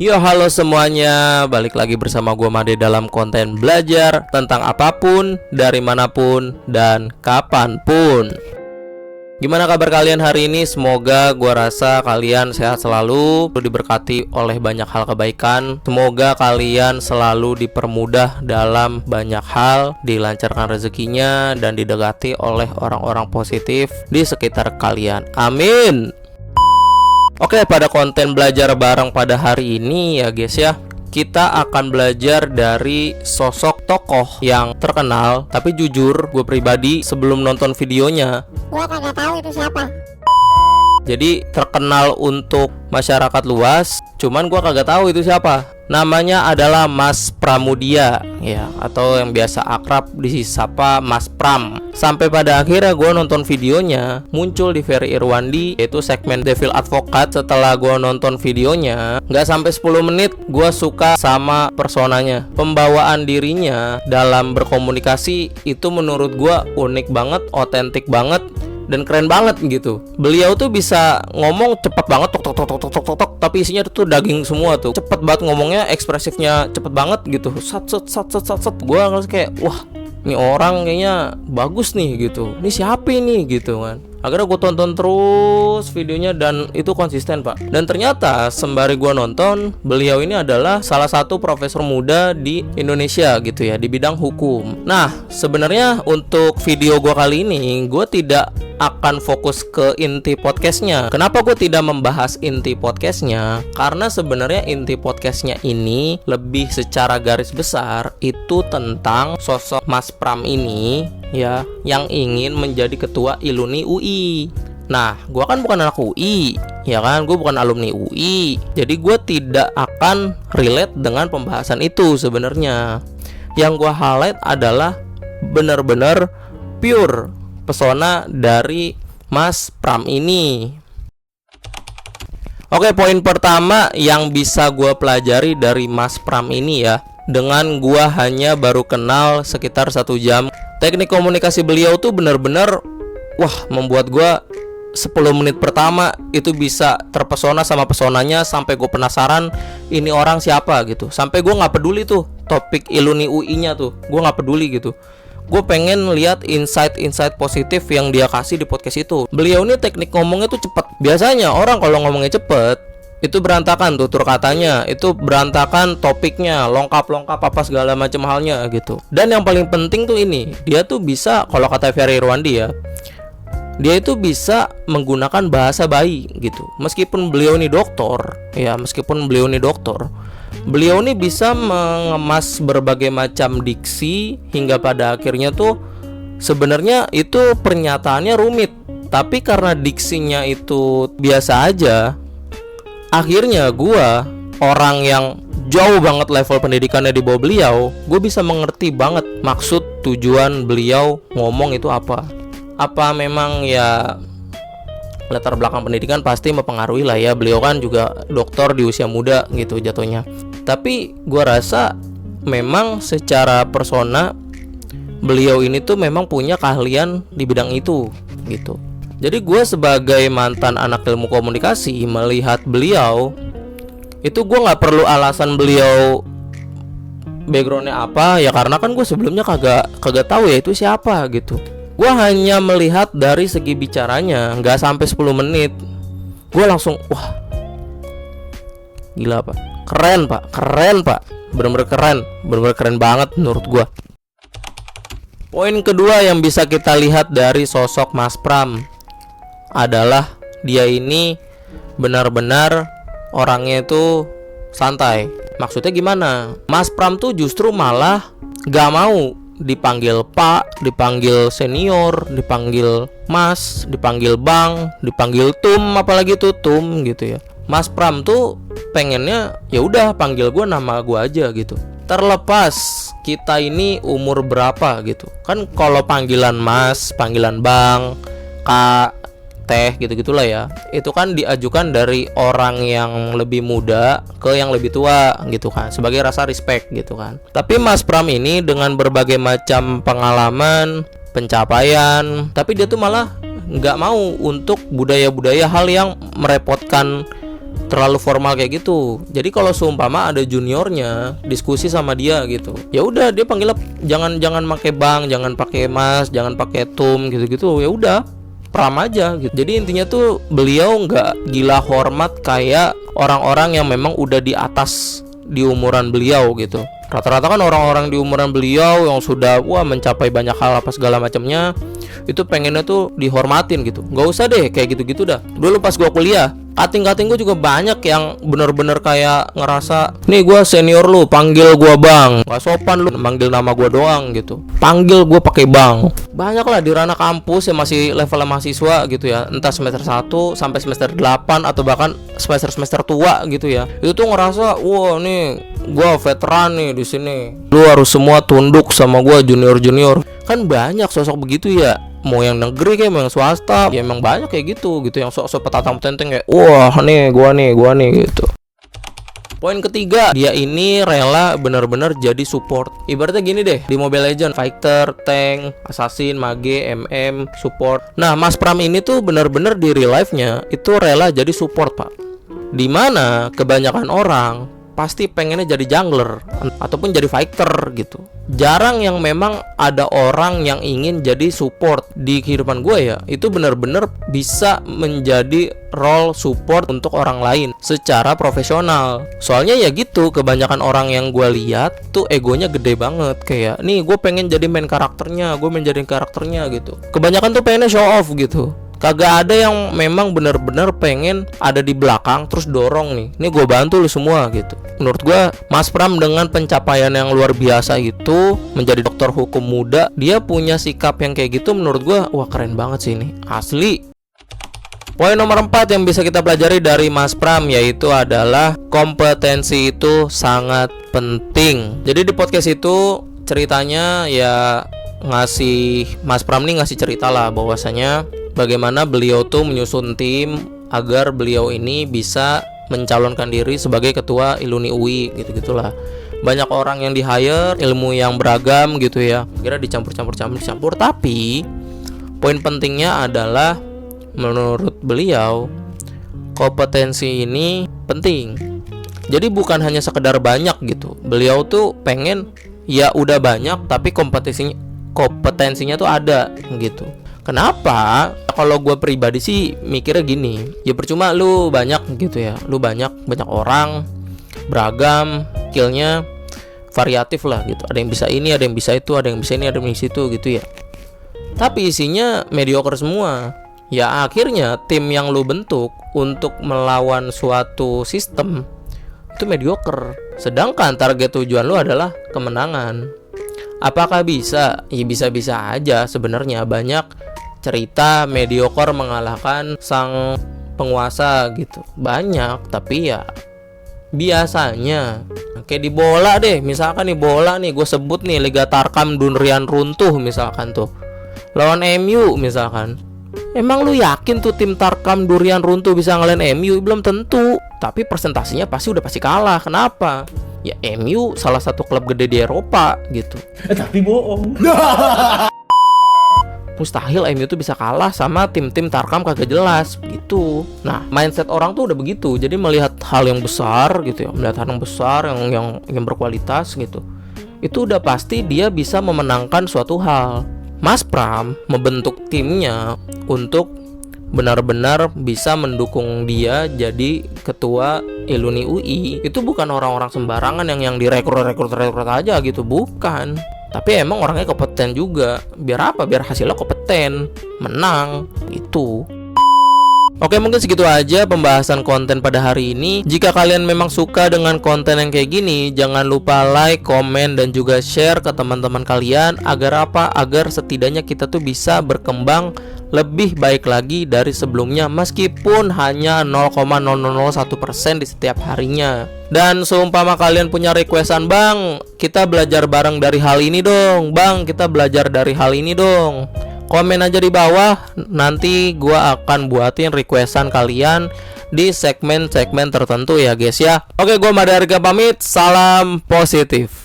Yo, halo semuanya, balik lagi bersama gue Made dalam konten belajar tentang apapun, dari manapun, dan kapanpun. Gimana kabar kalian hari ini? Semoga gue rasa kalian sehat selalu, diberkati oleh banyak hal kebaikan. Semoga kalian selalu dipermudah dalam banyak hal, dilancarkan rezekinya, dan didekati oleh orang-orang positif di sekitar kalian. Amin. Oke, pada konten belajar bareng pada hari ini ya guys ya, kita akan belajar dari sosok tokoh yang terkenal. Tapi jujur, gue pribadi sebelum nonton videonya, gua kagak tahu itu siapa. jadi terkenal untuk masyarakat luas, cuman gue kagak tahu itu siapa. Namanya adalah Mas Pramudia ya, atau yang biasa akrab disapa Mas Pram. Sampai pada akhirnya gue nonton videonya, muncul di Ferry Irwandi, yaitu segmen Devil Advocate. Setelah gue nonton videonya, nggak sampai 10 menit gue suka sama personanya. Pembawaan dirinya dalam berkomunikasi itu menurut gue unik banget, otentik banget, dan keren banget gitu. Beliau tuh bisa ngomong cepet banget, tok tok tok tok tok tok tok, tapi isinya tuh daging semua tuh. Cepet banget ngomongnya, ekspresifnya cepet banget gitu. Sat sat sat sat sat sat. Gua ngerasa kayak wah, ini orang kayaknya bagus nih gitu. Ini siapa ini gitu kan. Akhirnya gue tonton terus videonya dan itu konsisten pak. Dan ternyata sembari gue nonton, beliau ini adalah salah satu profesor muda di Indonesia gitu ya, di bidang hukum. Nah sebenarnya untuk video gue kali ini, gue tidak akan fokus ke inti podcastnya. Kenapa gue tidak membahas inti podcastnya? Karena sebenarnya inti podcastnya ini lebih secara garis besar itu tentang sosok Mas Pram ini ya, yang ingin menjadi ketua Iluni UI. Nah, gue kan bukan anak UI, ya kan, gue bukan alumni UI. Jadi gue tidak akan relate dengan pembahasan itu sebenarnya. Yang gue highlight adalah benar-benar pure pesona dari Mas Pram ini. Oke, poin pertama yang bisa gue pelajari dari Mas Pram ini ya, dengan gue hanya baru kenal sekitar 1 jam, teknik komunikasi beliau tuh benar-benar wah, membuat gue 10 menit pertama itu bisa terpesona sama pesonanya, sampai gue penasaran ini orang siapa gitu. Sampai gue gak peduli tuh topik Iluni UI-nya tuh, gue gak peduli gitu. Gue pengen lihat insight-insight positif yang dia kasih di podcast itu. Beliau ini teknik ngomongnya tuh cepet. Biasanya orang kalau ngomongnya cepet itu berantakan tutur katanya, itu berantakan topiknya, lengkap-lengkap apa segala macam halnya gitu. Dan yang paling penting tuh ini, dia tuh bisa, kalau kata Ferry Irwandi ya, dia itu bisa menggunakan bahasa bayi gitu. Meskipun beliau ini doktor, beliau ini bisa mengemas berbagai macam diksi hingga pada akhirnya tuh sebenarnya itu pernyataannya rumit, tapi karena diksinya itu biasa aja, akhirnya gua, orang yang jauh banget level pendidikannya di bawah beliau, gue bisa mengerti banget maksud tujuan beliau ngomong itu apa. Apa memang ya latar belakang pendidikan pasti mempengaruhi lah ya. Beliau kan juga doktor di usia muda gitu jatuhnya. Tapi gue rasa memang secara persona beliau ini tuh memang punya keahlian di bidang itu gitu. Jadi gue sebagai mantan anak ilmu komunikasi melihat beliau itu, gue nggak perlu alasan beliau backgroundnya apa ya, karena kan gue sebelumnya kagak tahu ya itu siapa gitu. Gue hanya melihat dari segi bicaranya, nggak sampai 10 menit gue langsung wah, gila pak, keren pak, bener-bener keren banget menurut gue. Poin kedua yang bisa kita lihat dari sosok Mas Pram adalah dia ini benar-benar orangnya itu santai. Maksudnya gimana? Mas Pram tuh justru malah gak mau dipanggil Pak, dipanggil senior, dipanggil Mas, dipanggil Bang, dipanggil Tum, apalagi tuh Tum gitu ya. Mas Pram tuh pengennya ya udah panggil gue nama gue aja gitu. Terlepas kita ini umur berapa gitu. Kan kalau panggilan Mas, panggilan Bang, Kak, Teh gitu-gitulah ya, itu kan diajukan dari orang yang lebih muda ke yang lebih tua gitu kan, sebagai rasa respect gitu kan. Tapi Mas Pram ini dengan berbagai macam pengalaman, pencapaian, tapi dia tuh malah nggak mau untuk budaya-budaya hal yang merepotkan terlalu formal kayak gitu. Jadi kalau seumpama ada juniornya diskusi sama dia gitu, ya udah dia panggilnya jangan pakai bang, jangan pakai mas, jangan pakai tum gitu-gitu. Ya udah pram aja gitu. Jadi intinya tuh beliau nggak gila hormat kayak orang-orang yang memang udah di atas di umuran beliau gitu. Rata-rata kan orang-orang di umuran beliau yang sudah mencapai banyak hal apa segala macamnya, itu pengennya tuh dihormatin gitu. Nggak usah deh kayak gitu-gitu dah. Dulu pas gua kuliah, kating-kating gue juga banyak yang bener-bener kayak ngerasa, nih gue senior lu, panggil gue bang. Gak sopan lu manggil nama gue doang gitu, panggil gue pakai bang. Banyak lah di ranah kampus yang masih level mahasiswa gitu ya, entah semester 1 sampai semester 8 atau bahkan semester tua gitu ya. Itu tuh ngerasa, wah nih gue veteran nih di sini, lu harus semua tunduk sama gue junior. Kan banyak sosok begitu ya, mau yang negeri kayak mau yang swasta, ya emang banyak kayak gitu yang sok-sok petatang petenteng kayak wah nih gua nih gitu. Poin ketiga, dia ini rela benar-benar jadi support. Ibaratnya gini deh, di Mobile Legends fighter, tank, assassin, mage, MM, support. Nah, Mas Pram ini tuh benar-benar di real life-nya itu rela jadi support, Pak. Dimana kebanyakan orang pasti pengennya jadi jungler ataupun jadi fighter gitu. Jarang yang memang ada orang yang ingin jadi support. Di kehidupan gue ya, itu benar-benar bisa menjadi role support untuk orang lain secara profesional. Soalnya ya gitu, kebanyakan orang yang gue lihat tuh egonya gede banget. Kayak nih gue pengen jadi main karakternya, gue menjadi karakternya gitu. Kebanyakan tuh pengennya show off gitu. Kagak ada yang memang benar-benar pengen ada di belakang terus dorong nih gue bantu lu semua gitu. Menurut gue Mas Pram dengan pencapaian yang luar biasa itu, menjadi dokter hukum muda, dia punya sikap yang kayak gitu. Menurut gue wah keren banget sih ini, asli. Poin nomor 4 yang bisa kita pelajari dari Mas Pram yaitu adalah kompetensi itu sangat penting. Jadi di podcast itu ceritanya ya Mas Pram nih ngasih cerita lah bahwasanya bagaimana beliau tuh menyusun tim agar beliau ini bisa mencalonkan diri sebagai ketua Iluni UI gitu-gitulah. Banyak orang yang di-hire, ilmu yang beragam gitu ya. Kira dicampur, tapi poin pentingnya adalah menurut beliau kompetensi ini penting. Jadi bukan hanya sekedar banyak gitu. Beliau tuh pengen ya udah banyak tapi kompetensinya tuh ada gitu. Kenapa? Kalau gue pribadi sih mikirnya gini, ya percuma lu banyak gitu ya, lu banyak orang, beragam, skillnya variatif lah gitu. Ada yang bisa ini, ada yang bisa itu, ada yang bisa ini, ada yang bisa itu gitu ya. Tapi isinya mediocre semua. Ya akhirnya tim yang lu bentuk untuk melawan suatu sistem itu mediocre. Sedangkan target tujuan lu adalah kemenangan. Apakah bisa? Ya bisa-bisa aja sebenarnya. Banyak cerita mediocre mengalahkan sang penguasa gitu. Banyak, tapi ya biasanya kayak di bola deh. Misalkan nih bola nih, gue sebut nih Liga Tarkam Durian Runtuh misalkan tuh lawan MU misalkan. Emang lu yakin tuh tim Tarkam Durian Runtuh bisa ngalahin MU? Belum tentu. Tapi presentasinya pasti kalah. Kenapa? Ya MU salah satu klub gede di Eropa gitu. Tapi bohong. Mustahil MU tuh bisa kalah sama tim-tim Tarkam kagak jelas gitu. Nah, mindset orang tuh udah begitu. Jadi melihat hal yang besar gitu ya, melihat hal yang besar yang berkualitas gitu. Itu udah pasti dia bisa memenangkan suatu hal. Mas Pram membentuk timnya untuk benar-benar bisa mendukung dia jadi ketua Iluni UI. Itu bukan orang-orang sembarangan yang direkrut aja gitu, bukan. Tapi emang orangnya kompeten juga. Biar apa? Biar hasilnya kompeten, menang, itu. Oke, mungkin segitu aja pembahasan konten pada hari ini. Jika kalian memang suka dengan konten yang kayak gini, jangan lupa like, komen, dan juga share ke teman-teman kalian. Agar apa? Agar setidaknya kita tuh bisa berkembang lebih baik lagi dari sebelumnya, meskipun hanya 0,0001% di setiap harinya. Dan seumpama kalian punya requestan, bang, kita belajar bareng dari hal ini dong, bang, kita belajar dari hal ini dong, komen aja di bawah. Nanti gua akan buatin requestan kalian di segmen-segmen tertentu ya guys ya. Oke, gua Mada Harga pamit. Salam positif.